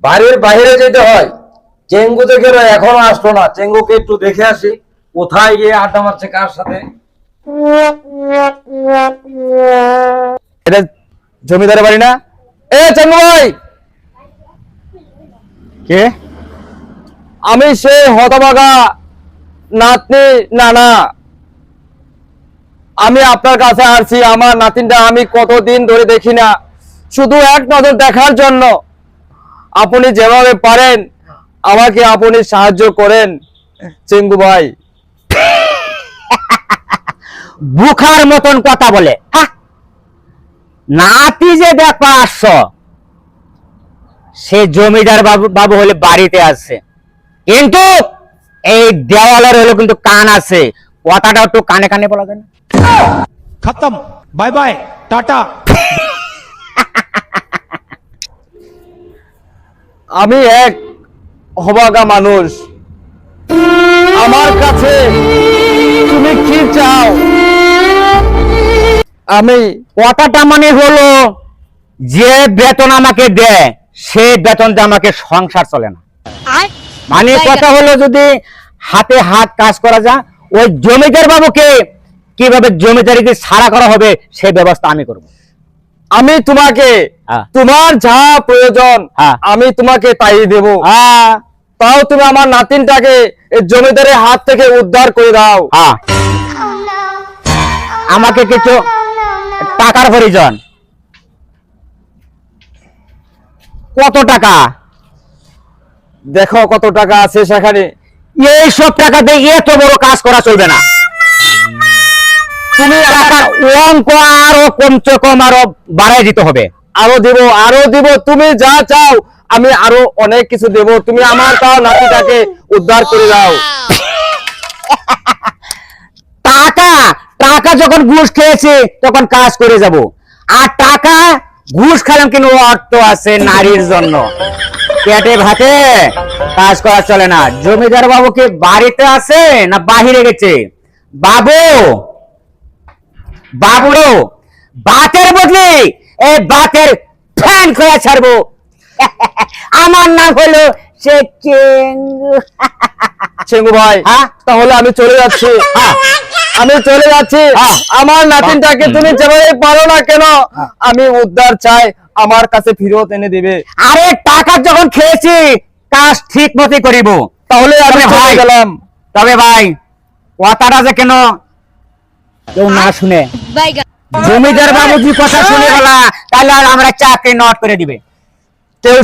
বাড়ির বাইরে যেতে হয়। চেঙ্গু থেকে এখনো আসলো না। চেঙ্গুকে একটু দেখে আসি কোথায় গিয়ে আড্ডা মারছে কার সাথে। এটা জমিদারের বাড়ি না? এ চেঙ্গু ভাই, কে? আমি সেই হতভাগা নাতনি নানা। আমি আপনার কাছে আসছি, আমার নাতিনটা আমি কতদিন ধরে দেখি না, শুধু এক নজর দেখার জন্য। আপনি যেভাবে পারেন আমাকে আপনি সাহায্য করেন চেঙ্গু ভাই। বুখার মতন কথা বলে, নাতি যে দেখো আসছো, সে জমিদার বাবু বাবু হলে বাড়িতে আছে, কিন্তু এই দেওয়ালের হলো কিন্তু কান আছে। কথাটা একটু কানে কানে বলা যায় না? खत्म, बाय बाय, टाटा। আমি এক হবাগা মানুষ, আমার কাছে তুমি কি চাও? আমি কথাটা মানে হলো, যে বেতন আমাকে দেয় সে বেতন দিয়ে আমাকে সংসার চলে না। মানে কথা হলো, যদি হাতে হাত কাজ করা যায়, ওই জমিদার বাবুকে কিভাবে জমিদারিতে ছাড়া করা হবে সেই ব্যবস্থা আমি করব। আমি তোমাকে তোমার যা প্রয়োজন আমি তোমাকে তাই দেব। তাও তুমি আমার নাতিনটাকে এই জমিদারের হাত থেকে উদ্ধার করে দাও। আমাকে কিছু টাকার প্রয়োজন। কত টাকা? দেখো কত টাকা আছে সেখানে। এই সব টাকা দিয়ে এত বড় কাজ করা চলবে না। তুমি টাকার অঙ্ক আরো কমছে কম আরো বাড়াই দিতে হবে। আরো দিব, তুমি যা চাও আমি আরো অনেক কিছু দেব। তুমি আমার তাও নাতিটাকে উদ্ধার করে দাও। টাকা টাকা যখন ঘুষ খেয়েছে তখন কাজ করে যাব। আর টাকা ঘুষ খেলাম কিন্তু অর্থ আছে নারীর জন্য। পেটে ভাতে কাজ করা চলে না। জমিদার বাবু কি বাড়িতে আছে না বাহিরে গেছে? বাবু, বাবুরো বাতের বদলে এই বাতের ফ্যান করে ছাড়বো। আমার নাম হলো সে চেঙ্গু। চেঙ্গু ভাই, তাহলে আমি চলে যাচ্ছি। আমি চলে যাচ্ছি। আমার নাতিনটাকে তুমি যেভাবে পারো না কেন আমি উদ্ধার চাই, আমার কাছে ফেরত এনে দিবে। আরে টাকা যখন খেয়েছি কাজ ঠিক মতোই করিব। তাহলে আমি চলে গেলাম। তবে ভাই, কথাটা যে কেন কেউ না শুনে, জমিদার বাবু যে কথা শুনে গেলা, তাহলে আর আমরা চাকরি নট করে দিবে।